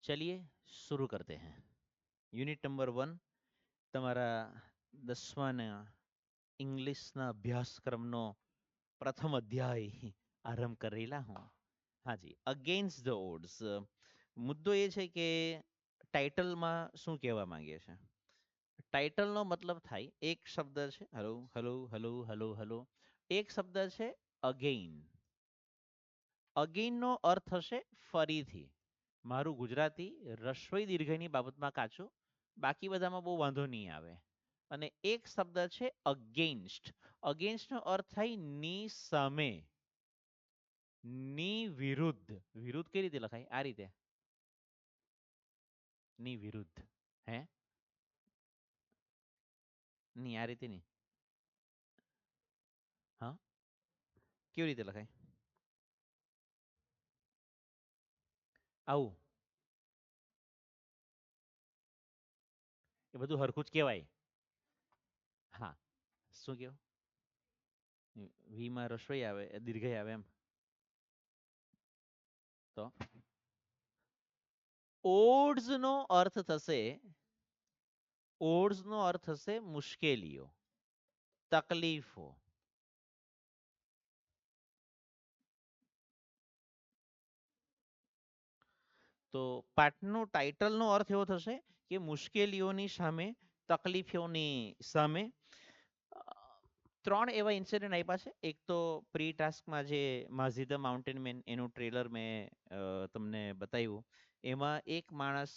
चलिए शुरू करते हैं। યુનિટ નંબર 1 તમારા 10મા ઇંગ્લિશના અભ્યાસક્રમનો પ્રથમ અધ્યાય આરંભ કરેલા હું. હાજી, અગેન્સ્ટ ધ ઓડ્સ. મુદ્દો એ છે કે ટાઇટલમાં શું કહેવા માંગે છે. ટાઇટલનો મતલબ થાય એક શબ્દ છે hello hello hello hello hello, એક શબ્દ છે અગેઇન. અગેઇનનો અર્થ હશે ફરીથી. મારું ગુજરાતી રસ્વઈ દીર્ઘઈની બાબતમાં કાચું, બાકી બધામાં બહુ વાંધો નહીં આવે. અને એક શબ્દ છે અગેન્સ્ટ. અગેન્સ્ટનો અર્થ થાય ની સામે, ની વિરુદ્ધ. વિરુદ્ધ કઈ રીતે લખાય? આ રીતે, ની વિરુદ્ધ. હે ની આ રીતે નહીં. હા, કેવી રીતે લખાય? આવું. એ બધું હરખું જ કહેવાય. હા, શું કેવું? વી માં રસોઈ આવે, દીર્ઘઈ આવે એમ. તો ઓડ્સ નો અર્થ થશે, ઓડ્સ નો અર્થ થશે મુશ્કેલીઓ, તકલીફો. તો પાઠનું ટાઇટલનો અર્થ એવો થશે કે મુશ્કેલીઓની સામે, તકલીફોની સામે. ત્રણ એવા ઇન્સિડન્ટ આપ્યા છે. એક તો પ્રી ટાસ્કમાં જે માઝી ધ માઉન્ટેન મેન એનું ટ્રેલર મેં તમને બતાવ્યું. એમાં એક માણસ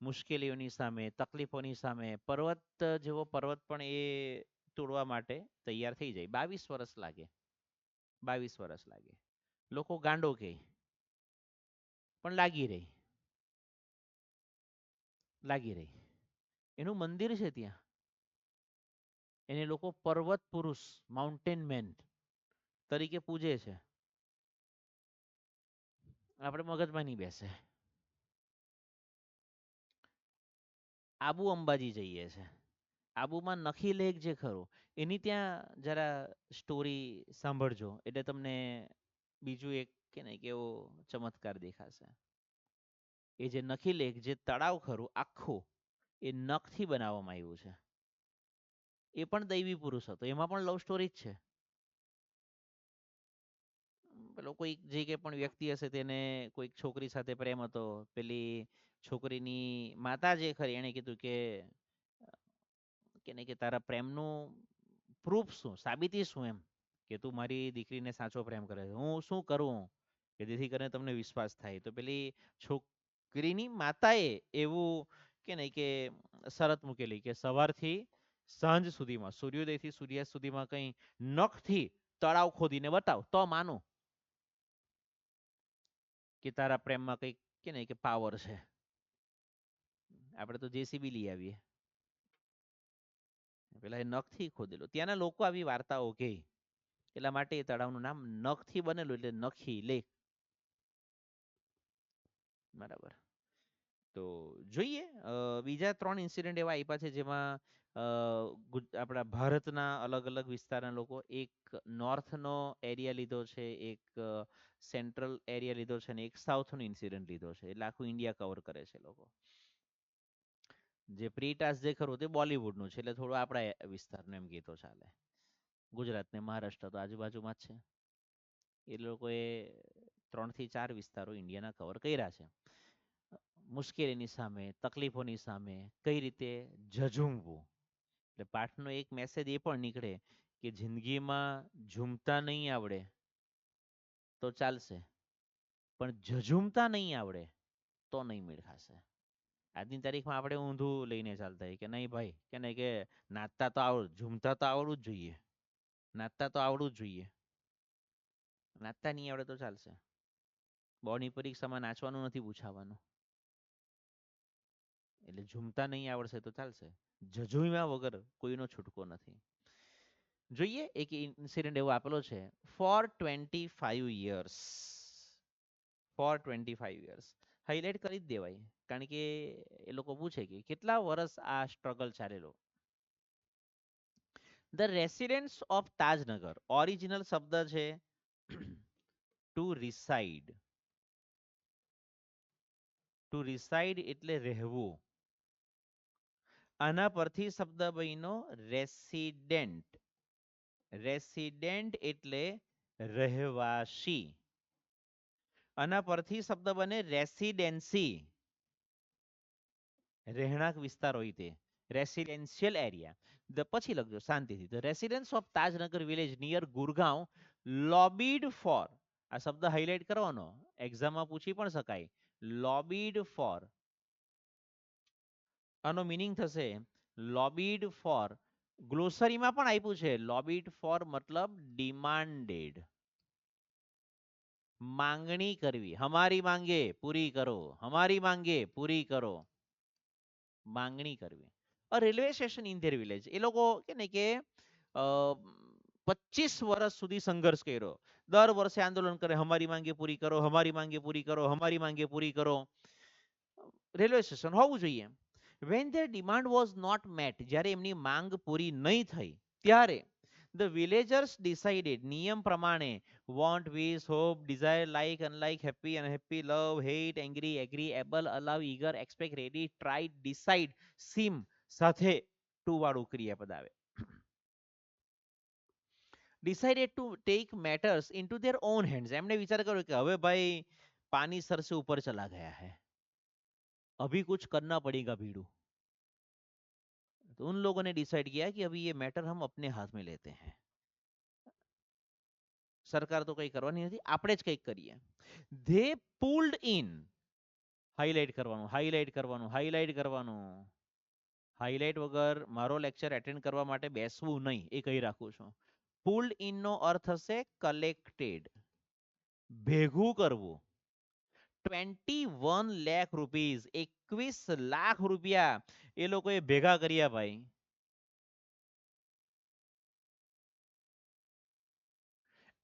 મુશ્કેલીઓની સામે, તકલીફોની સામે, પર્વત જેવો પર્વત પણ એ તોડવા માટે તૈયાર થઈ જાય. 22 વર્ષ લાગે, 22 વર્ષ લાગે. લોકો ગાંડો કહે, પણ લાગી રહી, લાગી રહી. એનું મંદિર છે ત્યાં, એને લોકો પર્વત પુરુષ, માઉન્ટેન મેન તરીકે પૂજે છે. આપણે મગજમાં નહીં બેસે. આબુ અંબાજી જઈએ છે. આબુમાં નખી લેક જે ખરો, એની ત્યાં જરા સ્ટોરી સાંભળજો, એટલે તમને બીજું એક કે ને કેવો ચમત્કાર દેખાશે. એ જે નખી લેક, જે તળાવ ખરું આખું, એ નખથી બનાવવામાં આવ્યું છે. એ પણ દૈવી પુરુષ હતો, એમાં પણ લવ સ્ટોરી જ છે. પેલો કોઈ જે કે પણ વ્યક્તિ હશે તેને કોઈક છોકરી સાથે પ્રેમ હતો. પેલી છોકરીની માતા જે ખરી એને કીધું કે ને કે તારા પ્રેમનું પ્રૂફ શું, સાબિતી શું, એમ કે તું મારી દીકરીને સાચો પ્રેમ કરે છે, હું શું કરું કે જેથી કરીને તમને વિશ્વાસ થાય. તો પેલી છોકરીની માતાએ એવું કે ને કે શરત મૂકેલી કે સવારથી સાંજ સુધીમાં, સૂર્યોદયથી સૂર્યાસ્ત સુધીમાં કઈ નખથી તળાવ ખોદીને બતાવ તો માનું કે તારા પ્રેમમાં કઈક કે ને કે પાવર છે. આપણે તો જેસીબી લઈ આવીએ, પેલા એ નખથી ખોદેલો. ત્યાંના લોકો આવી વાર્તાઓ કહે, એટલા માટે એ તળાવનું નામ નખથી બનેલું, એટલે નખી લેક. બરાબર. તો જોઈએ, બીજા 3 ઇન્સિડન્ટ એવા આપ્યા છે જેમાં આપણા ભારતના અલગ અલગ વિસ્તારના લોકો, એક નોર્થનો એરિયા લીધો છે, એક સેન્ટ્રલ એરિયા લીધો છે, અને એક સાઉથનો ઇન્સિડન્ટ લીધો છે. એટલે આખું ઇન્ડિયા કવર કરે છે લોકો. જે પ્રી ટાસ્ક જે ખરું તે બોલિવૂડનું છે, એટલે થોડું આપણા વિસ્તારનું એમ કીધું ચાલે. ગુજરાત ને મહારાષ્ટ્ર તો આજુબાજુમાં જ છે. એ લોકોએ 3 થી 4 વિસ્તારો ઇન્ડિયાના કવર કર્યા છે. મુશ્કેલીની સામે, તકલીફોની સામે કઈ રીતે ઝઝૂમવું. એટલે પાઠનો એક મેસેજ એ પણ નીકળે કે જિંદગીમાં ઝૂમતા નહીં આવડે તો ચાલશે, પણ ઝઝૂમતા નહીં આવડે તો નહીં મેળ ખાશે. આજની તારીખમાં આપણે ઊંધું લઈને ચાલતા હોય કે નહીં ભાઈ, કે નહીં કે નાચતા તો આવડું, ઝૂમતા તો આવડવું જ જોઈએ, નાચતા તો આવડવું જ જોઈએ. નાચતા નહીં આવડે તો ચાલશે. બોર્ડની પરીક્ષામાં નાચવાનું નથી પૂછાવાનું. એટલે ઝૂમતા નહીં આવડશે તો ચાલશે, ઝઝુમ્યા વગર કોઈનો છૂટકો નથી. જોઈએ, એક ઇન્સિડન્ટ એવો આપેલો છે. For 25 years, for 25 years highlight કરી જ દેવાય, કારણ કે એ લોકો પૂછે કે કેટલા વર્ષ આ સ્ટ્રગલ ચાલેલો. The residents of Tajnagar, original શબ્દ છે ટુ રિસાઇડ. ટુ રિસાઇડ એટલે રહેવું. આના પરથી શબ્દ બન્યો રેસિડેન્ટ. રેસિડેન્ટ એટલે રહેવાસી. આના પરથી શબ્દ બને રેસિડેન્સી. રહેણાંક વિસ્તાર હોય તે રેસિડેન્શિયલ એરિયા. પછી લખજો શાંતિથી. The residence of Tajnagar village near Gurgaon lobbied for. આ શબ્દ હાઇલાઇટ કરવાનો, એક્ઝામમાં પૂછી પણ શકાય. લોબીડ ફોર. આનો મિનિંગ થશે લોબીડ ફોર. ગ્લોસરીમાં પણ આપ્યું છે. લોબીડ ફોર મતલબ ડિમાન્ડેડ. માંગણી કરવી. હમારી માંગે પૂરી કરો, હમારી માંગે પૂરી કરો. માંગણી કરવી. A railway station in their village. એ લોકો કે ને કે 25 વર્ષ સુધી સંઘર્ષ કર્યો. દર વર્ષે આંદોલન કરે, હમારી માંગે પૂરી કરો, હમારી માંગે પૂરી કરો, હમારી માંગે પૂરી કરો. રેલવે સ્ટેશન હોવું જોઈએ. When their demand was not met, જ્યારે એમની માંગ પૂરી નહીં થઈ ત્યારે the villagers decided, નિયમ પ્રમાણે, want, wish, hope, desire, like, unlike, happy, unhappy, love, hate, angry, agree, able, allow, eager, expect, ready, try, decide, seem સાથે ટુ વાળું ક્રિયાપદ આવે. Decided to take matters into their own hands. એમણે વિચાર કર્યો કે હવે ભાઈ પાણી સર से ऊपर चला गया है, अभी कुछ करना पड़ेगा भीड़ू. तो उन लोगों ने डिसाइड किया कि अभी ये मैटर हम अपने हाथ में लेते हैं. સરકાર તો કઈ કરવાની નથી, આપણે જ કંઈક કરીએ. They pulled in. હાઇલાઇટ કરવાનું, હાઇલાઇટ કરવાનું, હાઇલાઇટ કરવાનું. હાઇલાઇટ વગર મારો લેક્ચર એટેન્ડ કરવા માટે બેસવું નહીં, એ કહી રાખું છું. પુલ્ડ ઇન નો અર્થ હશે કલેક્ટેડ, ભેગું કરવું. 21 લાખ રૂપીસ, 21 લાખ રૂપિયા એ લોકોએ ભેગા કર્યા ભાઈ.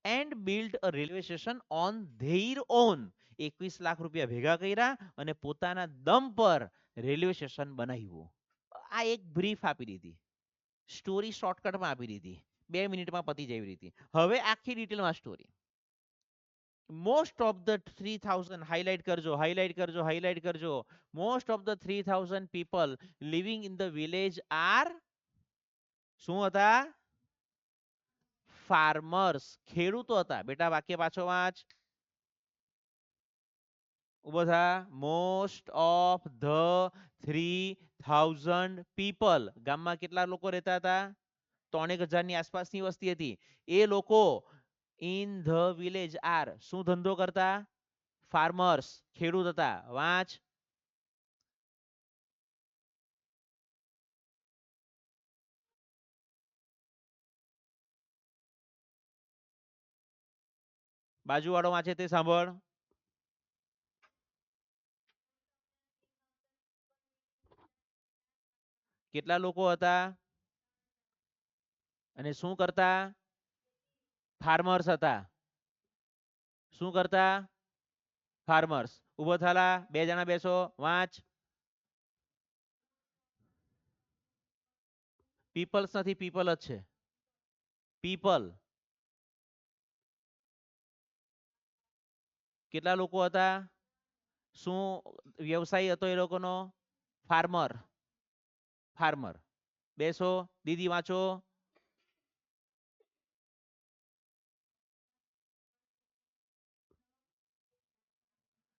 And build a railway station on there on. 21 lakh રૂપિયા ભેગા કર્યા અને પોતાના દમ પર રેલવે સ્ટેશન બનાવ્યું. આ એક બ્રીફ આપી દીધી, સ્ટોરી શોર્ટકટમાં આપી દીધી, 2 મિનિટમાં પતી જાય એવી રીતે. હવે આખી ડિટેલમાં story. Most of the 3000, highlight કરજો, હાઇલાઇટ કરજો, હાઇલાઇટ કરજો. Most of the 3000 people living in the village are શું હતા? ફાર્મર્સ, ખેડૂતો હતા. બેટા વાક્ય પાછો વાંચ. ઉભો થા. મોસ્ટ ઓફ ધ 3000 પીપલ, ગામમાં કેટલા લોકો રહેતા હતા? 3000 ની આસપાસની વસ્તી હતી. એ લોકો ઇન ધ વિલેજ આર શું ધંધો કરતા? ફાર્મર્સ, ખેડૂત હતા. વાંચ. બાજુવાળો વાંચે તે સાંભળ. કેટલા લોકો હતા અને શું કરતા? ફાર્મર્સ હતા. શું કરતા? ફાર્મર્સ. ઉભો થાલા, 2 જણા બેસો. વાંચ. પીપલ્સ નથી, પીપલ જ છે. પીપલ. કેટલા લોકો હતા? શું વ્યવસાય હતો એ લોકોનો? ફાર્મર. ફાર્મર. બેસો. દીદી વાંચો.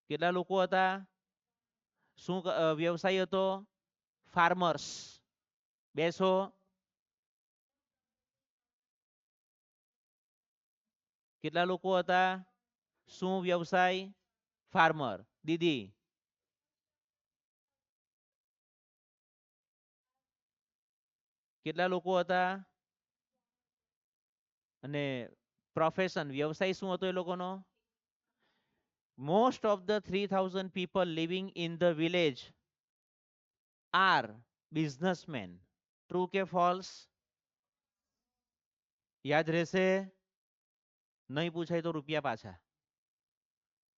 કેટલા લોકો હતા? શું વ્યવસાય હતો? ફાર્મર્સ. બેસો. કેટલા લોકો હતા? શું વ્યવસાય? ફાર્મર. દીદી. કેટલા લોકો હતા? અને પ્રોફેશન, વ્યવસાય શું હતો એ લોકોનો? Most of the 3000 people living in the village are businessmen. True કે ફોલ્સ? યાદ રહેશે? નહીં પૂછાય તો રૂપિયા પાછા.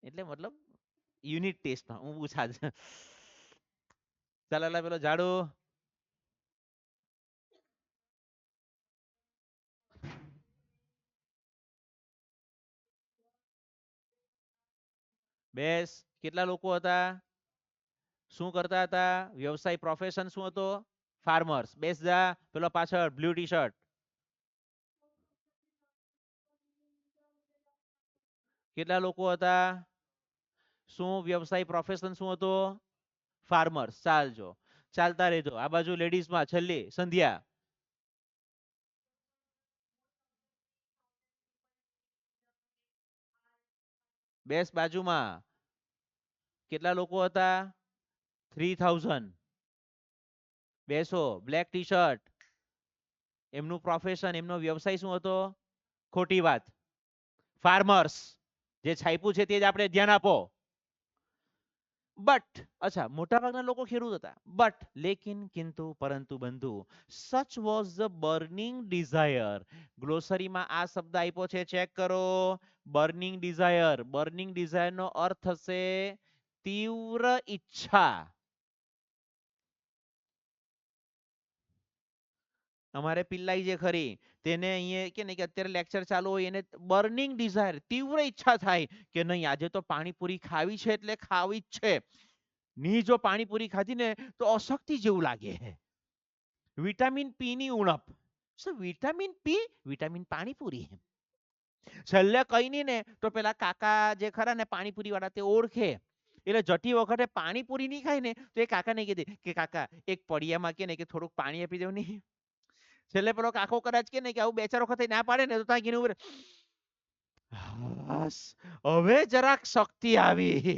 એટલે મતલબ યુનિટ ટેસ્ટમાં હું પૂછા જ. ચાલ પેલો ઝાડુ. બેસ. કેટલા લોકો હતા? શું કરતા હતા વ્યવસાય પ્રોફેશન શું હતો ફાર્મર્સ બેસ જા પેલો પાછળ બ્લુ ટી શર્ટ કેટલા લોકો હતા શું વ્યવસાય પ્રોફેશન શું હતો ફાર્મર્સ ચાલજો ચાલતા રહેજો આ બાજુ લેડીઝ માં છેલ્લી સંધ્યા બેસ બાજુમાં કેટલા લોકો હતા 3000 બેસો બ્લેક ટી શર્ટ એમનું પ્રોફેશન એમનો વ્યવસાય શું હતો ખોટી વાત ફાર્મર્સ જે છાપ્યું છે તે જ આપણે ધ્યાન આપો બટ અચ્છા મોટાભાગના લોકો ખેડૂત હતા બટ લેકિન કિંતુ પરંતુ બંધુ સચ વોઝ ધ બર્નિંગ ડિઝાયર ગ્લોસરીમાં આ શબ્દ આપ્યો છે ચેક કરો બર્નિંગ ડિઝાયર નો અર્થ થશે તીવ્ર ઈચ્છા અમારે પિલ્લાઈ જે ખરી તેને અહીંયા કે ને કે અત્યારે લેક્ચર ચાલુ હોય એને બર્નિંગ ડિઝાયર તીવ્ર ઈચ્છા થાય કે નહીં આજે તો પાણીપુરી ખાવી છે એટલે ખાવી જ છે ની જો પાણીપુરી ખાધી ને તો અશક્તિ જેવું લાગે વિટામિન પી ની ઉણપ શું વિટામિન પી વિટામિન પાણીપુરી છેલ્લે કઈ નહીં ને તો પેલા કાકા જે ખરા ને પાણીપુરી વાળા તે ઓળખે એટલે જતી વખતે પાણીપુરી નહીં ખાય ને તો એ કાકાને કીધે કે કાકા એક પડિયામાં કે ને કે થોડુંક પાણી આપી દેવું નહીં છેલ્લે પેલો કાકો કદાચ કે ને કે આવું બે ચાર વખત ના પાડે ને તો ત્યાં કીને હવે જરાક શક્તિ આવી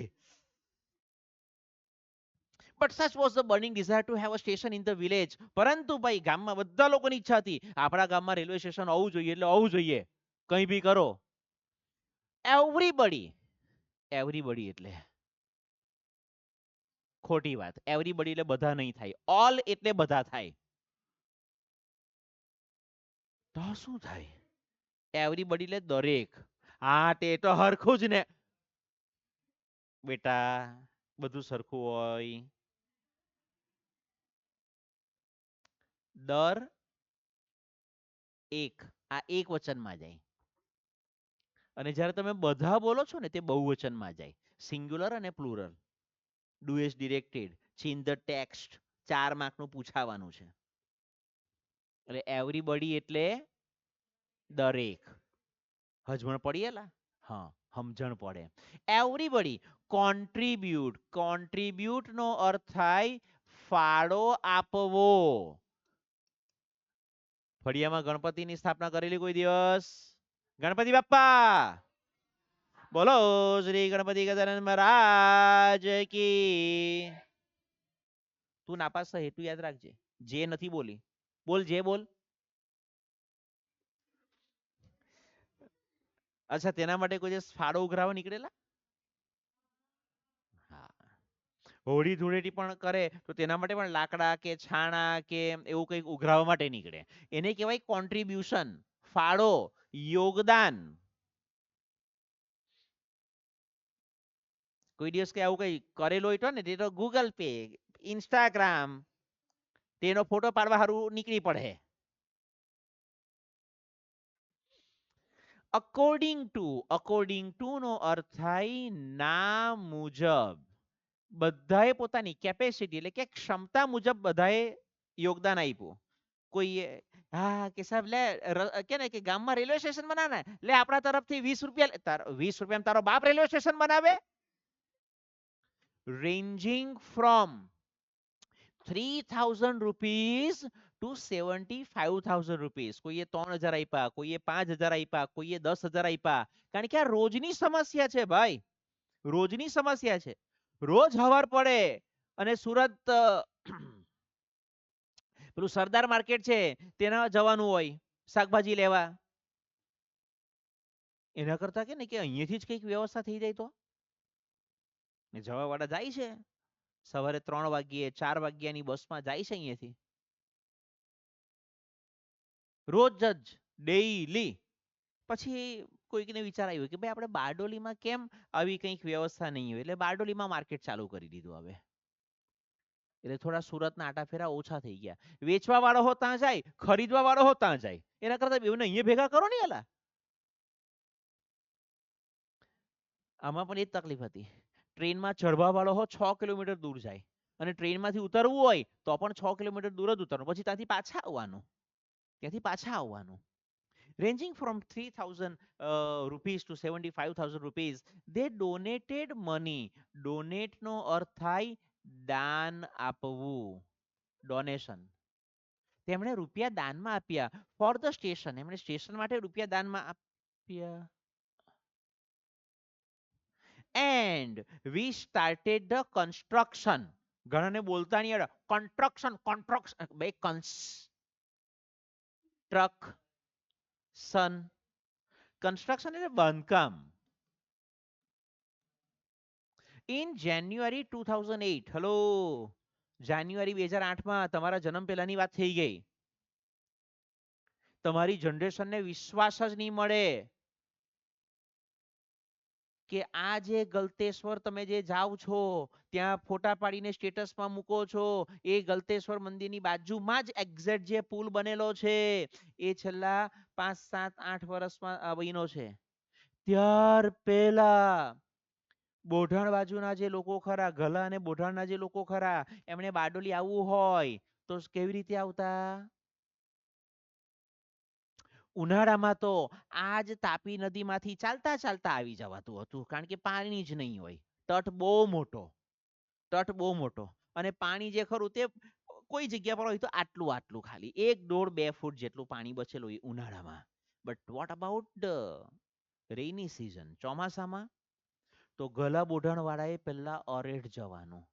but such was the burning desire to have a station in the village પરંતુ ભાઈ ગામમાં બધા લોકોની ઈચ્છા હતી આપણા ગામમાં રેલવે સ્ટેશન હોવું જોઈએ એટલે હોવું જોઈએ કંઈ બી કરો એવરીબડી એવરીબડી એટલે ખોટી વાત એવરીબડી એટલે બધા નહીં થાય ઓલ એટલે બધા થાય તો શું થાય એવરીબડી એટલે દરેક હા તે તો હરખું જ ને બેટા બધું સરખું હોય દર એક આ એક વચનમાં જાય અને જ્યારે તમે બધા બોલો છો ને તે બહુવચનમાં જાય સિંગ્યુલર અને plural ડુએસ directed change the text 4 માર્કનું પૂછાવાનું છે એટલે એવરીબડી એટલે દરેક હજમણ પડીએલા હા સમજણ પડે એવરીબડી કોન્ટ્રીબ્યુટ નો અર્થ થાય ફાળો આપવો ફળિયામાં ગણપતિની સ્થાપના કરેલી કોઈ દિવસ ગણપતિ બાપ્પા બોલો શ્રી ગણપતિ ગજાનન મહારાજ કી તું નાપાસ હેતુ યાદ રાખજે જે નથી બોલી બોલ જે બોલ અચ્છા તેના માટે કોઈ ફાળો ઉઘરાવા નીકળેલા હા હોળી ધૂળેટી પણ કરે તો તેના માટે પણ લાકડા કે છાણા કે એવું કંઈક ઉઘરાવા માટે નીકળે એને કહેવાય કોન્ટ્રીબ્યુશન ફાળો યોગદાન કોઈ દિવસ કે આવું કઈ કરેલું હોય તો ને તે તો ગૂગલ પે ઇન્સ્ટાગ્રામ તેનો ફોટો પાડવા સારું નીકળી પડે અકોર્ડિંગ ટુ નો અર્થ થાય ના મુજબ બધાએ પોતાની કેપેસિટી એટલે કે ક્ષમતા મુજબ બધાએ યોગદાન આપ્યું કોઈએ હા કે સાહેબ લે કે ને કે ગામમાં રેલવે સ્ટેશન બનાવે લે આપણા તરફથી 20 રૂપિયા 20 રૂપિયા તારો બાપ રેલવે સ્ટેશન બનાવે ranging from 3000 rupees to 75,000 rupees કોઈએ 3000 આપ્યા કોઈએ 5000 આપ્યા કોઈએ 10,000 આપ્યા કારણ કે આ રોજની સમસ્યા છે ભાઈ રોજની સમસ્યા છે રોજ હવાર પડે અને સુરત પેલું સરદાર માર્કેટ છે તેના જવાનું હોય શાકભાજી લેવા એના કરતા કે ને કે અહીંયાથી જ કંઈક વ્યવસ્થા થઈ જાય તો જવા વાળા જાય છે સવારે 3 વાગ્યે 4 વાગ્યાની બસમાં જાય છે અહીંયાથી રોજ જ ડેઈલી પછી કોઈકને વિચાર આવ્યો કે ભાઈ આપણે બારડોલીમાં કેમ આવી કંઈક વ્યવસ્થા નહીં હોય એટલે બારડોલીમાં માર્કેટ ચાલુ કરી દીધું હવે એટલે થોડા સુરતના આટાફેરા ઓછા થઈ ગયા વેચવા વાળો હો ત્યાં જાય ખરીદવા વાળો હો ત્યાં જાય એના કરતા બેવને અહીંયા ભેગા કરો ને એલા આમાં પણ એ જ તકલીફ હતી ટ્રેનમાં ચડવા વાળો હો 6 કિલોમીટર દૂર જાય અને ટ્રેનમાંથી ઉતરવું હોય તો પણ 6 કિલોમીટર દૂર જ ઉતરવાનું, પછી ત્યાંથી પાછા આવવાનું, ત્યાંથી પાછા આવવાનું. Ranging from 3,000 rupees to 75,000 rupees, they donated money. Donate નો અર્થ થાય દાન આપવું, ડોનેશન. તેમણે રૂપિયા દાનમાં આપ્યા ફોર ધ સ્ટેશન, એમણે સ્ટેશન માટે રૂપિયા દાનમાં આપ્યા. And we started the construction. ઘણાને બોલતા નહીં આવડે. કન્સ્ટ્રક્શન, કન્સ્ટ્રક્શન, બે કન્સ્ટ્રક્શન. કન્સ્ટ્રક્શન એટલે બાંધકામ. ઇન જાન્યુઆરી 2008, હેલો, જાન્યુઆરી 2008માં તમારા જન્મ પહેલાની વાત થઈ ગઈ. તમારી જનરેશનને વિશ્વાસ જ નહીં મળે કે આ જે ગલતેશ્વર તમે જે જાઓ છો, ત્યાં ફોટા પાડીને સ્ટેટસમાં મૂકો છો, એ ગલતેશ્વર મંદિરની બાજુમાં જ એક્ઝેક્ટ જે પુલ બનેલો છે એ છેલ્લા 5, 7, 8 વર્ષમાં બન્યો છે. ત્યાર પહેલા બોઢાણ બાજુના જે લોકો ખરા, ગલા અને બોઢાણના જે લોકો ખરા, એમણે બારડોલી આવવું હોય તો કેવી રીતે આવતા? ઉનાળામાં તો આ જ તાપી નદીમાંથી ચાલતા ચાલતા આવી જવાતું હતું, કારણ કે પાણી જ નહીં હોય. તટ બહુ મોટો, તટ બહુ મોટો, અને પાણી જે ખરું તે કોઈ જગ્યા પર હોય તો આટલું આટલું ખાલી 1, 1.5, 2 ફૂટ જેટલું પાણી બચેલું હોય ઉનાળામાં. But what about the rainy season, ચોમાસામાં? તો ગલા બોઢાણ વાળાએ પહેલા ઓરેડ જવાનું,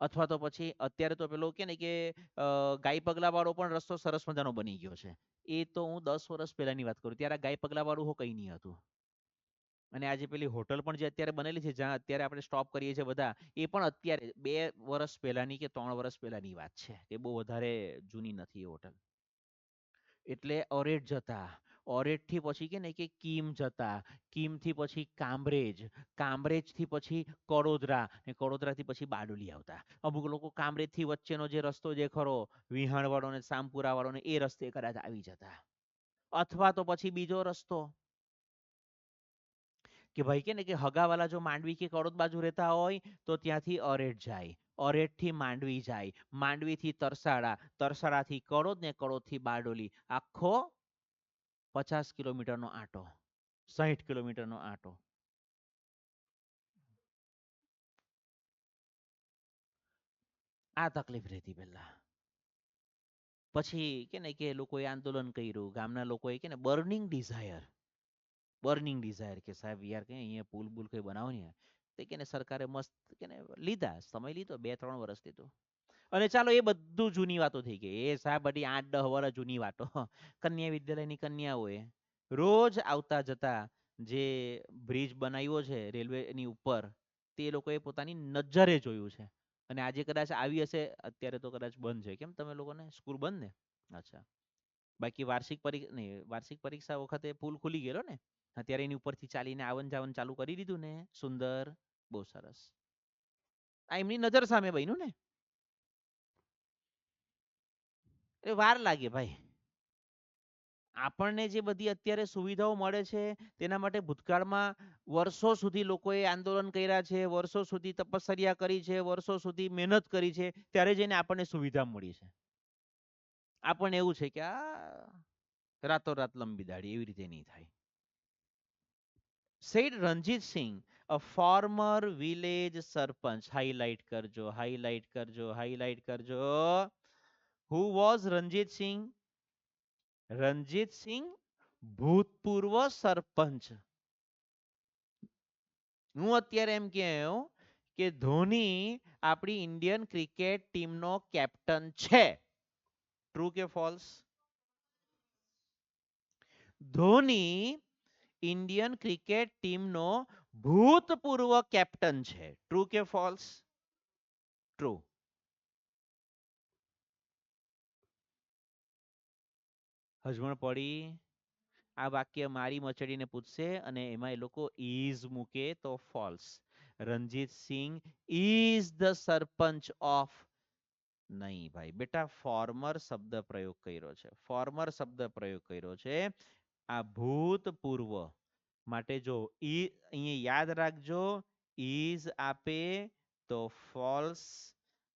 અથવા તો પછી અત્યારે તો પેલો કે ને કે ગાય પગલા વાળો પણ રસ્તો સરસ મજાનો બની ગયો છે. એ તો હું 10 વર્ષ પહેલાની વાત કરું, ત્યારે ગાય પગલા વાળું કઈ નહીં હતું. અને આજે પેલી હોટલ પણ જે અત્યારે બનેલી છે, જ્યાં અત્યારે આપણે સ્ટોપ કરીએ છીએ બધા, એ પણ અત્યારે 2 વર્ષ પહેલાની કે 3 વર્ષ પહેલાની વાત છે, એ બહુ વધારે જૂની નથી એ હોટલ. એટલે ઓરેડ જતા, ઓરેડ થી પછી કે ને કે કીમ જતા, કીમ થી પછી કામરેજ, કામરેજ થી પછી કડોદરા, ને કડોદરા થી પછી બારડોલી આવતા. અમુક લોકો કામરેજ થી વચ્ચેનો જે રસ્તો જે ખરો, વિહાણ વાળો ને સામપુરા વાળો ને, એ રસ્તે કદાચ આવી જતા. અથવા તો પછી બીજો રસ્તો કે ભાઈ કે ને કે હગાવાલા જો માંડવી કે કડોદ બાજુ રહેતા હોય તો ત્યાંથી ઓરેડ જાય, ઓરેડ થી માંડવી જાય, માંડવી થી તરસાડા, તરસાડા થી કડોદ, ને કડોદ થી બારડોલી. આખો 50 કિલોમીટરનો આંટો, 60 કિલોમીટરનો આંટો. આ તકલીફ રહેતી પહેલા. પછી કે ને કે લોકોએ આંદોલન કર્યું, ગામના લોકોએ કે ને બર્નિંગ ડિઝાયર, બર્નિંગ ડિઝાયર કે સાહેબ યાર કે અહીંયા પુલ બુલ કઈ બનાવો ને. તે કે ને સરકારે મસ્ત કે ને લીધા, સમય લીધો 2, 3 વર્ષ લીધું. અને ચાલો એ બધું જૂની વાતો થઈ ગઈ, એ સાહેબ બધી 8, 10 વર્ષ જૂની વાતો. કન્યા વિદ્યાલયની કન્યાઓએ રોજ આવતા જતા જે બ્રિજ બનાવ્યો છે રેલવેની ઉપર, તે લોકોએ પોતાની નજરે જોયું છે. અને આજે કદાચ આવી હશે, અત્યારે તો કદાચ બંધ છે. કેમ તમે લોકોને સ્કૂલ બંધ ને? અચ્છા. બાકી વાર્ષિક પરીક્ષા નહીં, વાર્ષિક પરીક્ષા વખતે પુલ ખુલી ગયેલો ને, અત્યારે એની ઉપરથી ચાલીને આવન જાવન ચાલુ કરી દીધું ને, સુંદર, બહુ સરસ. આ એમની નજર સામે બન્યું ને. એ વાર લાગે ભાઈ. આપણને જે બધી અત્યારે સુવિધાઓ મળે છે તેના માટે ભૂતકાળમાં વર્ષો સુધી લોકોએ આંદોલન કર્યા છે, વર્ષો સુધી તપશ્ચર્યા કરી છે, વર્ષો સુધી મહેનત કરી છે, ત્યારે જઈને આપણને સુવિધા મળી છે. આપણને એવું છે કે આ રાતોરાત લંબી દાઢી, એવી રીતે નહીં થાય. Said Ranjit Singh, a former village sarpanch. Highlight કરજો, highlight કરજો, highlight કરજો. Who was Ranjit Singh? Ranjit સિંહ ભૂતપૂર્વ સરપંચ. હું અત્યારે એમ કહું કે ધોની આપણી ઇન્ડિયન ક્રિકેટ ટીમનો કેપ્ટન છે. ટ્રુ કે ફોલ્સ? ધોની ઇન્ડિયન ક્રિકેટ ટીમનો ભૂતપૂર્વ કેપ્ટન છે. ટ્રુ કે ફોલ્સ? ટ્રુ. હજવણ પડી? આ વાક્ય મારી મચડીને પૂછશે અને એમાં એ લોકો ઇઝ મૂકે તો false. Ranjit Singh is the sarpanch of, નહીં ભાઈ બેટા, ફોર્મર શબ્દ પ્રયોગ કર્યો છે, ફોર્મર શબ્દ પ્રયોગ કર્યો છે. આ ભૂતપૂર્વ માટે જો ઈ અહીંયા યાદ રાખજો, ઇઝ આપે તો ફોલ્સ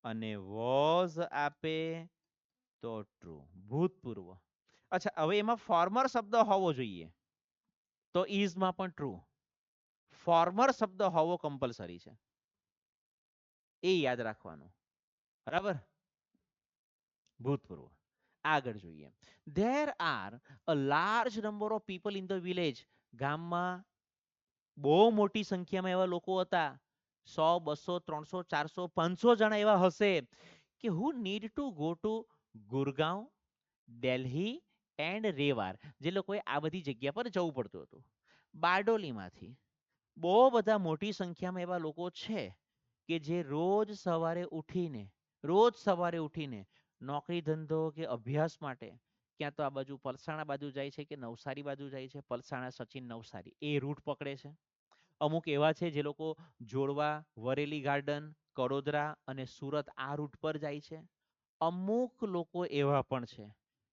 અને વોઝ આપે તો ટ્રુ, ભૂતપૂર્વ. અચ્છા, હવે એમાં ફોર્મર શબ્દ હોવો જોઈએ, તો ઇઝમાં પણ ટ્રુ. ફોર્મર શબ્દ હોવો કમ્પલસરી છે, એ યાદ રાખવાનું. બરાબર, ભૂતપૂર્વ. આગળ જોઈએ. There are a large number of people in the village. ગામમાં બહુ મોટી સંખ્યામાં એવા લોકો હતા, 100, 200, 300, 400, 500 જણા એવા હશે કે who need to go to Gurgaon, Delhi and Rewari. જે લોકોએ આ બધી જગ્યા પર જવું પડતું હતું. બારડોલીમાંથી બહુ બધા મોટી સંખ્યામાં એવા લોકો છે કે જે રોજ સવારે ઉઠીને નોકરી ધંધો કે અભ્યાસ માટે ક્યાં તો આ બાજુ પલસાણા બાજુ જાય છે કે નવસારી બાજુ જાય છે, પલસાણા સચિન નવસારી એ રૂટ પકડે છે. અમુક એવા છે જે લોકો જોડવા, વરેલી ગાર્ડન, કડોદરા અને સુરત આ રૂટ પર જાય છે. અમુક લોકો એવા પણ છે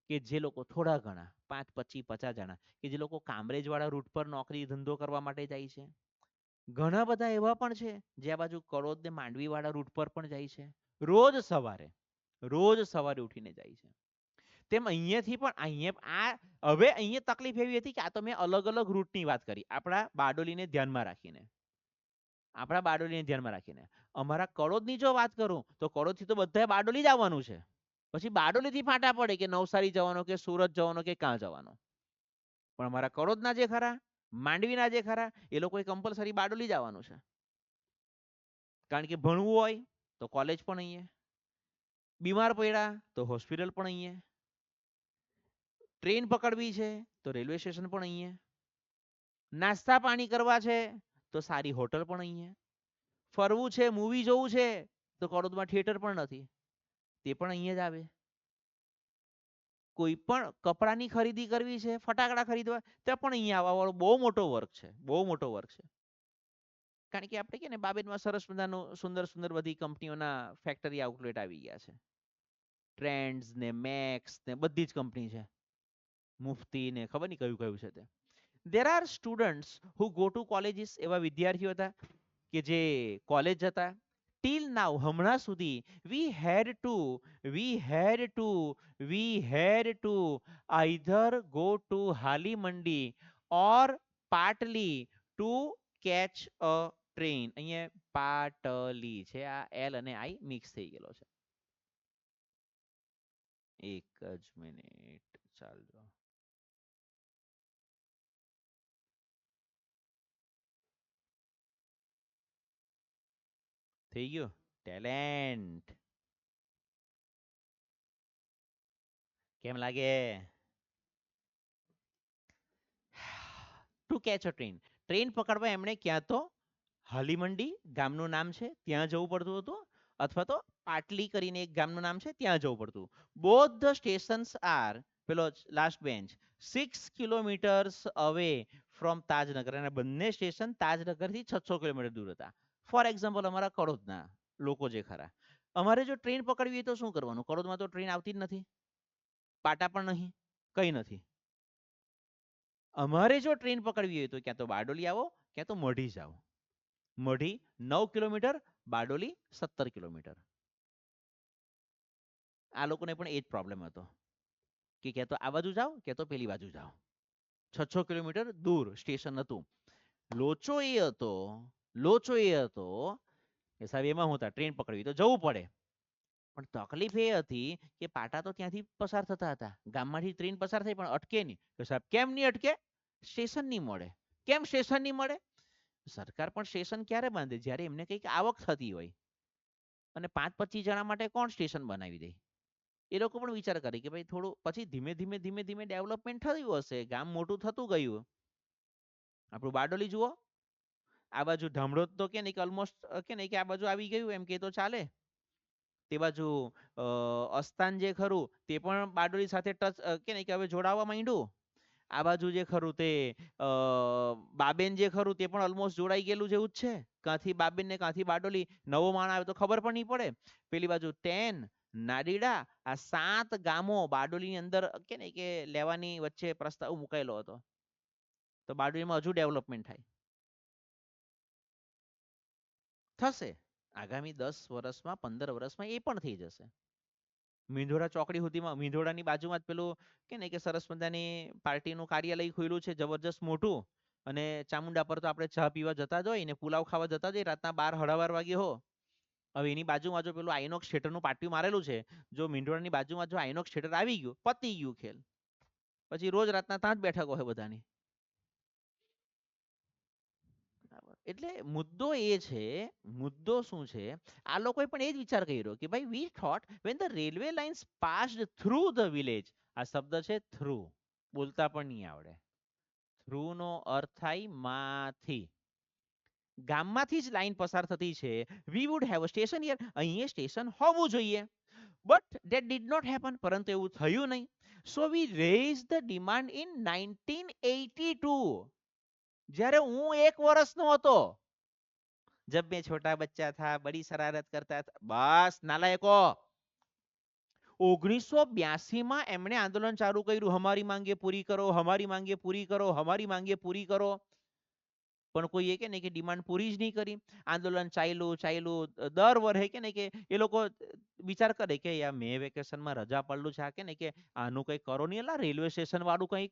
કે જે લોકો થોડા ઘણા 5, 25, 50 જણા કે જે લોકો કામરેજ વાળા રૂટ પર નોકરી ધંધો કરવા માટે જાય છે. ઘણા બધા એવા પણ છે જે આ બાજુ કડોદ ને માંડવી વાળા રૂટ પર પણ જાય છે. રોજ સવારે ઉઠીને જાય છે. તેમ અહીંયાથી પણ હવે અહીંયા તકલીફ એવી હતી કે આ તો મેં અલગ અલગ રૂટની વાત કરી, આપણા બારડોલીને ધ્યાનમાં રાખીને. અમારા કડોદની જો વાત કરું તો કડોદથી તો બધાએ બારડોલી જ આવવાનું છે. પછી બારડોલીથી ફાંટા પડે કે નવસારી જવાનો કે સુરત જવાનો કે ક્યાં જવાનો. પણ અમારા કડોદના જે ખરા, માંડવીના જે ખરા, એ લોકોએ કમ્પલસરી બારડોલી જ આવવાનું છે. કારણ કે ભણવું હોય તો કોલેજ પણ અહીંયા, બીમાર પડ્યા તો હોસ્પિટલ પણ અહીંયા, ટ્રેન પકડવી છે તો રેલવે સ્ટેશન પણ અહીંયા, નાસ્તા પાણી કરવા છે તો સારી હોટલ પણ અહીંયા, ફરવું છે, મૂવી જોવું છે તો કડોદમાં થિયેટર પણ નથી, તે પણ અહીંયા જ આવે. કોઈ પણ કપડાની ખરીદી કરવી છે, ફટાકડા ખરીદવા, ત્યાં પણ અહીંયા આવવા વાળો બહુ મોટો વર્ગ છે, બહુ મોટો વર્ગ છે. કારણ કે આપણે કે ને બાબેટમાં સરસ મજાનું સુંદર સુંદર બધી કંપનીઓના ફેક્ટરી આઉટલેટ આવી ગયા છે. ટ્રેન્ડ્સ ને મેક્સ ને બધી જ કંપની છે, મુફ્તી ને ખબર નહીં કયું કયું છે તે. There are students who go to colleges. એવા વિદ્યાર્થીઓ હતા કે જે કોલેજ જતા. ટીલ નાઉ, હમણાં સુધી, વી હેડ ટુ આઈધર ગો ટુ હાલી મંડી ઓર પાટલી ટુ કેચ અ ટ્રેન. અહીંયા પાટલી છે, આ એલ અને આઈ મિક્સ થઈ ગયેલો છે. એક જ મિનિટ ચાલજો. થઈ ગયું. ટેલેન્ટ. કેમ લાગે? To catch a train. Train પકડવા એમણે ક્યાં તો હાલીમંડી ગામનું નામ છે ત્યાં જવું પડતું હતું, અથવા તો પાટલી કરીને એક ગામનું નામ છે ત્યાં જવું પડતું. બોથ ધ સ્ટેશન્સ આર, પેલો last bench, 6 kilometres away from Tajnagar. અને બંને સ્ટેશન તાજનગરથી 600 કિલોમીટર દૂર હતા. ફોર એક્ઝામ્પલ, અમારા કડોદના લોકો જે ખરા, અમારે જો ટ્રેન પકડવી હોય તો શું કરવાનું? કડોદમાં તો ટ્રેન આવતી જ નથી, પાટા પણ નહીં, કઈ નથી. અમારે જો ટ્રેન પકડવી હોય તો ક્યાં તો બારડોલી આવો, ક્યાં તો મઢી જાઓ. મઢી 9 કિલોમીટર, બારડોલી 17 કિલોમીટર. આ લોકોને પણ એ જ પ્રોબ્લેમ હતો કે ક્યાં તો આ બાજુ જાઓ ક્યાં તો પેલી બાજુ જાઓ. 600 કિલોમીટર દૂર સ્ટેશન હતું. લોચો એ હતો કે સાહેબ એમાં હું ટ્રેન પકડવી તો જવું પડે. પણ તકલીફ એ હતી કે પાટા તો ત્યાંથી પસાર થતા હતા, ગામમાંથી ટ્રેન પસાર થઈ પણ અટકે નહીં. તો સાહેબ કેમ નહીં અટકે? સ્ટેશન નહીં મળે. કેમ સ્ટેશન નહીં મળે? સરકાર પણ સ્ટેશન ક્યારે બાંધે? જ્યારે એમને કંઈક આવક થતી હોય. અને 5-25 જણા માટે કોણ સ્ટેશન બનાવી દે? એ લોકો પણ વિચાર કરે કે ભાઈ થોડું પછી ધીમે ધીમે ધીમે ધીમે ડેવલપમેન્ટ થયું હશે, ગામ મોટું થતું ગયું. આપણું બારડોલી જુઓ, આ બાજુ ધામડોદ તો કે નહીં કે ઓલમોસ્ટ કે નહીં કે આ બાજુ આવી ગયું એમ કે તો ચાલે. તે બાજુ અસ્તાન જે ખરું તે પણ બારડોલી સાથે ટચ કે નહીં કે હવે જોડાવા માંડ્યું. આ બાજુ જે ખરું તે બાબેન જે ખરું તે પણ ઓલમોસ્ટ જોડાઈ ગયેલું જેવું જ છે. કાંથી બાબેન ને કાંથી બારડોલી, નવો માણ આવે તો ખબર પણ નહીં પડે. પેલી બાજુ ટેન, નાડીડા, આ 7 ગામો બારડોલીની અંદર કે નહીં કે લેવાની વચ્ચે પ્રસ્તાવ મુકાયેલો હતો. તો બારડોલીમાં હજુ ડેવલપમેન્ટ થાય થશે. આગામી 10 વર્ષમાં 15 વર્ષમાં એ પણ થઈ જશે. મીંઢોળા ચોકડી સુધીમાં, મીંઢોળાની બાજુમાં જ પેલું કે ને કે સરસ મજાની પાર્ટીનું કાર્યાલય ખુલ્યું છે જબરજસ્ત મોટું. અને ચામુંડા પર તો આપણે ચા પીવા જતા જ હોય ને પુલાવ ખાવા જતા જ હોય રાતના 12 સાડા 12 વાગે હો. હવે એની બાજુમાં જો પેલું આઈનોક્સ થિયેટરનું પાટિયું મારેલું છે, જો મીંઢોળાની બાજુમાં જો આઈનોક્સ થિયેટર આવી ગયું, પતી ગયું ખેલ. પછી રોજ રાતના ત્યાં જ બેઠક હોય બધાની. એટલે મુદ્દો એ છે, મુદ્દો શું છે, આ લોકોએ પણ એ જ વિચાર કર્યો કે ભાઈ we thought when the railway lines passed through the village. આ શબ્દ છે થ્રુ, બોલતા પણ નહીં આવડે. થ્રુ નો અર્થ થાય માંથી. ગામમાંથી જ લાઈન પસાર થતી છે. We would have a station here, અહીંયા સ્ટેશન હોવું જોઈએ. But that did not happen, પરંતુ એવું થયું નહીં. So we raise the demand in 1982, જ્યારે હું 1 વર્ષનો હતો. જબ મેં છોટા બચ્ચા થા બડી શરારત કરતા થા. બસ નાલાયકો. 1982 એમણે આંદોલન ચાલુ કર્યું, હમારી માંગે પૂરી કરો, હમારી માંગે પૂરી કરો, હમારી માંગે પૂરી કરો. પણ કોઈ કે ને કે ડિમાન્ડ પૂરી જ નહીં કરી. આંદોલન ચાલ્યું. દર વર્ષે કે ને કે એ લોકો વિચાર કરે કે યાર મેં વેકેશનમાં રજા પડલું છે, આ કે ને કે આનું કંઈ કરો નહીં, એલા રેલવે સ્ટેશન વાળું કંઈક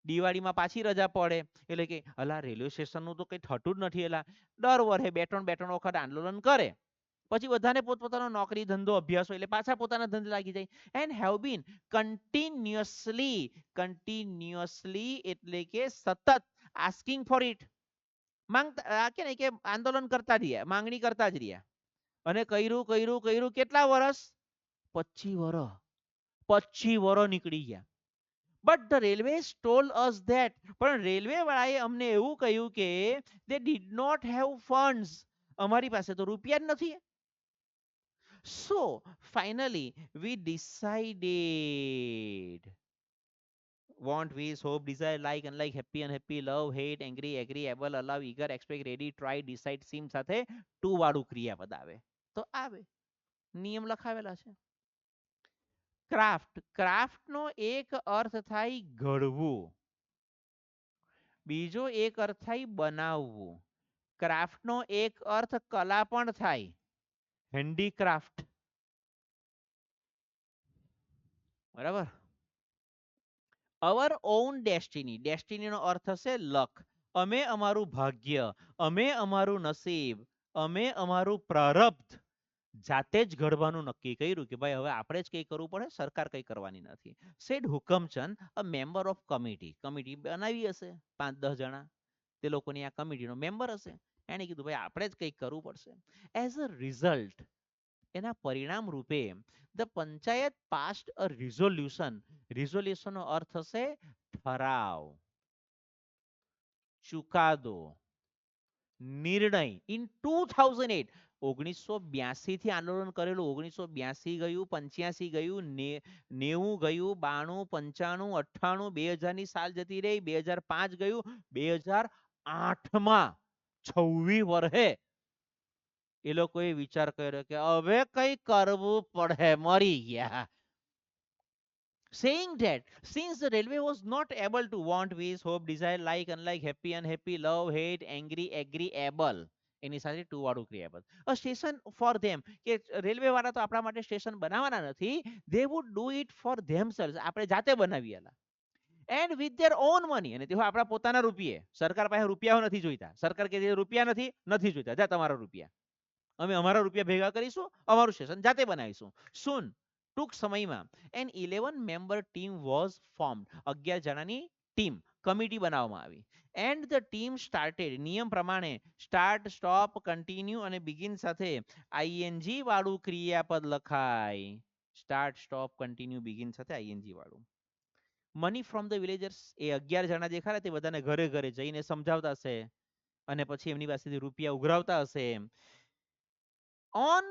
દિવાળીમાં પાછી રજા પડે એટલે કે અલા રેલવે સ્ટેશનનું તો કંઈ થતું જ નથી. એલા દર વર્ષે બે ત્રણ વખત આંદોલન કરે, પછી બધાને પોતપોતાનો નોકરી ધંધો અભ્યાસ હોય એટલે પાછા પોતાના ધંધે લાગી જાય. એન્ડ હેવ બીન કન્ટિન્યુઅસલી એટલે કે સતત આસ્કિંગ ફોર ઇટ, માંગતા કે ને કે આંદોલન કરતા જ રહ્યા, માંગણી કરતા જ રહ્યા. અને કર્યું કેટલા વર્ષ? 25 વર્ષ. 25 વર્ષ નીકળી ગયા. But the railway told us that, પણ રેલવે વાળાએ અમને એવું કહ્યું કે they did not have funds, અમારી પાસે તો રૂપિયા જ નથી. So finally we decided want, wish, hope, desire, like, unlike, happy, unhappy, love, hate, angry, agree, able, allow, eager, expect, ready, try, decide, seem સાથે ટુ વાળું ક્રિયાપદ આવે તો આવે. નિયમ લખાવેલા છે. ક્રાફ્ટ, ક્રાફ્ટનો એક અર્થ થાય ઘડવું, બીજો એક અર્થ થાય બનાવવું. ક્રાફ્ટનો એક અર્થ કલા પણ થાય, હેન્ડીક્રાફ્ટ. બરાબર. અવર ઓન ડેસ્ટિની, ડેસ્ટિનીનો અર્થ થશે લક. અમે અમારું ભાગ્ય, અમે અમારું નસીબ, અમે અમારું પ્રારબ્ધ જાતે જ ઘડવાનું નક્કી કર્યું કે ભાઈ હવે આપણે જ કંઈ કરવું પડે, સરકાર કંઈ કરવાની નથી. Said Hukamchand, a member of committee, committee બનાવી હશે 5-10 જણા, તે લોકોની આ કમિટીનો મેમ્બર હશે. એણે કીધું ભાઈ આપણે જ કંઈક કરવું પડશે. એઝ અ રિઝલ્ટ, એના પરિણામ રૂપે the panchayat passed a resolution, રિઝોલ્યુશનનો અર્થ થશે ઠરાવ, ચુકાદો, નિર્ણય. ઇન 2008, 1982 થી આંદોલન કરેલું, 1982 ગયું, 85 ગયું, 90 ગયું, 92, 95, 98, 2000 ની સાલ જતી રહી, 2005 ગયું, 2008માં 26 વર્ષે એ લોકોએ વિચાર કર્યો કે હવે કઈ કરવું પડે, મરી ગયા. Saying that since the railway was not able to want, wish, hope, desire, like, unlike, happy, unhappy, love, hate, angry, agree, able, એની સાથે ટુ વાળું ક્રિયાપદ. અ સ્ટેશન ફોર ધેમ, કે રેલવે વાળા તો આપણા માટે સ્ટેશન બનાવવાના નથી, they would do it for themselves, આપણે જાતે બનાવીએલા. And with their own money, અને તેઓ આપણા પોતાના રૂપિયે, સરકાર પાસે રૂપિયા નથી જોઈતા. સરકાર કે રૂપિયા નથી જોઈતા, જા તમારા રૂપિયા, અમે અમારા રૂપિયા ભેગા કરીશું, અમારું સ્ટેશન જાતે બનાવીશું. સુન, ટૂંક સમયમાં an 11 member team was formed, 11 જણાની ટીમ, કમિટી બનાવવામાં આવી. એન્ડ ધ ટીમ સ્ટાર્ટેડ, નિયમ પ્રમાણે સ્ટાર્ટ, સ્ટોપ, કન્ટિન્યુ અને બિગિન સાથે આઈએનજી વાળું ક્રિયાપદ લખાય. સ્ટાર્ટ, સ્ટોપ, કન્ટિન્યુ, બિગિન સાથે આઈએનજી વાળું. મની ફ્રોમ ધ વિલેજર્સ, એ 11 જણા જે ખરા તે બધાને ઘરે ઘરે જઈને સમજાવતા હશે અને પછી એમની પાસેથી રૂપિયા ઉઘરાવતા હશે. On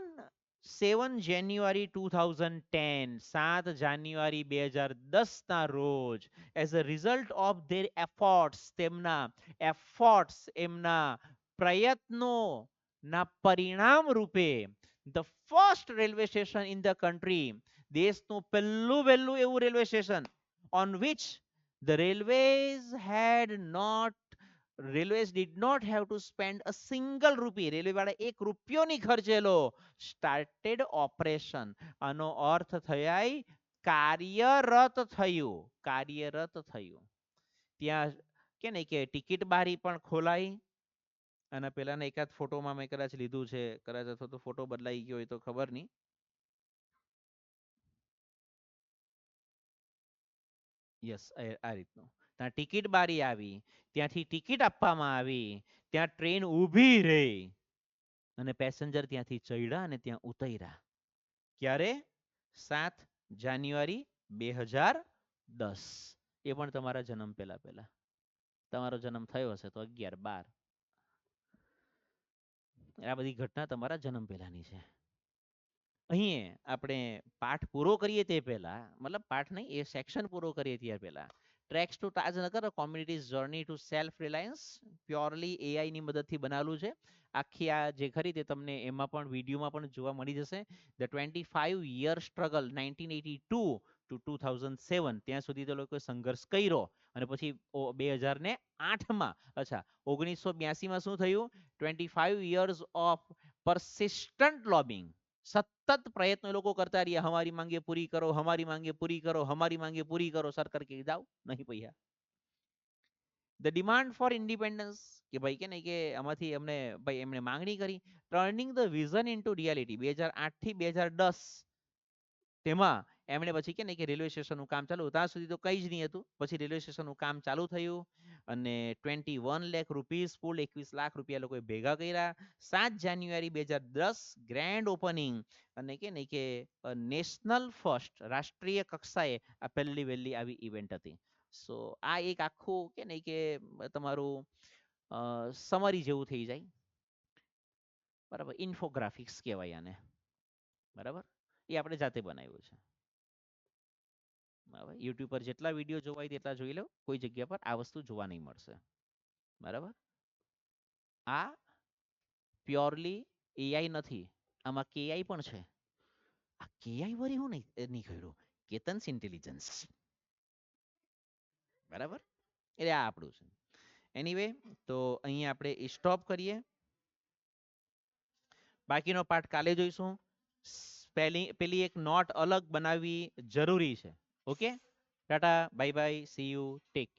7 January 2010, 7 જાન્યુઆરી 2010 ના રોજ, as a result of their efforts, તેમના efforts, એમના પ્રયત્નો ના પરિણામ રૂપે, the first railway station in the country, દેશનું પહેલું વહેલું એવું railway station, on which the railways had not railways did not have to spend a single rupee. Railway વાળા એક રૂપિયો નહીં ખર્ચેલો. Started operation. આનો અર્થ થયા કાર્યરત થયું. કાર્યરત થયું. ત્યાં કે ને કે ટિકિટ બારી પણ ખોલાઈ. અને પેલાના એકાદ ફોટોમાં મેં કદાચ લીધું છે, કદાચ અથવા તો ફોટો બદલાઈ ગયો હોય તો ખબર નહીં. યસ, આ રીતનું. ત્યાં ટિકિટ બારી આવી, ત્યાંથી ટિકિટ આપવામાં આવી, ત્યાં ટ્રેન ઊભી રહી અને પેસેન્જર ત્યાંથી ચડ્યા અને ત્યાં ઉતર્યા. ક્યારે? 7 જાન્યુઆરી 2010. એ પણ તમારા જન્મ પહેલા પહેલા. તમારો જન્મ થયો હશે તો 11/12. આ બધી ઘટના તમારા જન્મ પહેલાની છે. અહીં આપણે પાઠ પૂરો કરીએ તે પહેલા, મતલબ પાઠ નહીં, એ સેક્શન પૂરો કરીએ ત્યાર પહેલા, tracks to Tajnagar communities journey to self reliance purely AI ની મદદથી બનાવેલું છે. આખી આ જે ખરી તે તમને એમાં પણ વિડીયોમાં પણ જોવા મળી જશે. ધ 25 year સ્ટ્રગલ 1982 to 2007, ત્યાં સુધી તો લોકોએ સંઘર્ષ કર્યો. અને પછી 2008માં, અચ્છા 1982માં શું થયું? 25 years ઓફ persistent lobbying. સતત પ્રયત્નો એ લોકો કરતા રહ્યા. હમારી માંગે પૂરી કરો, હમારી માંગે પૂરી કરો, હમારી માંગે પૂરી કરો. સરકાર કે જાઓ નહીં પૈસા. ધ ડિમાન્ડ ફોર ઇન્ડિપેન્ડન્સ, કે ભાઈ કે ને કે આમાંથી અમને ભાઈ એમણે માંગણી કરી. Turning the vision into reality 2008 થી 2010, તેમાં એમણે પછી કે ને કે રેલવે સ્ટેશનનું કામ ચાલુ. ત્યાં સુધી તો કંઈ જ નહીં હતું. પછી રેલવે સ્ટેશનનું કામ ચાલુ થયું અને 21 લાખ રૂપીસ પુલ, 21 લાખ રૂપિયા લોકોએ ભેગા કર્યા. 7 જાન્યુઆરી 2010 ગ્રેન્ડ ઓપનિંગ. અને કે ને કે નેશનલ ફર્સ્ટ, રાષ્ટ્રીય કક્ષાએ આ પહેલી વહેલી આવી ઇવેન્ટ હતી. સો આ એક આખું કે ને કે તમારું સમરી જેવું થઈ જાય. બરાબર, ઇન્ફોગ્રાફિક્સ કહેવાય આને. બરાબર, એ આપણે જાતે બનાવ્યું છે. બરાબર, યુટ્યુબ પર જેટલા વિડીયો જોવા હોય તેટલા જોઈ લો. કોઈ જગ્યા પર આ વસ્તુ જોવા નહીં મળશે. બરાબર, આ પ્યોરલી એઆઈ નથી, આમાં કેઆઈ પણ છે. આ કેઆઈ વળી હું નહીં કહ્યું, કેતન્સ ઇન્ટેલિજન્સ. બરાબર, એટલે આ આપણું છે. એનીવે, તો અહીં આપણે સ્ટોપ કરીએ. બાકીનો પાઠ કાલે જોઈશું. પેલી એક નોટ અલગ બનાવવી જરૂરી છે. Okay, Tata, bye bye, C you, take care.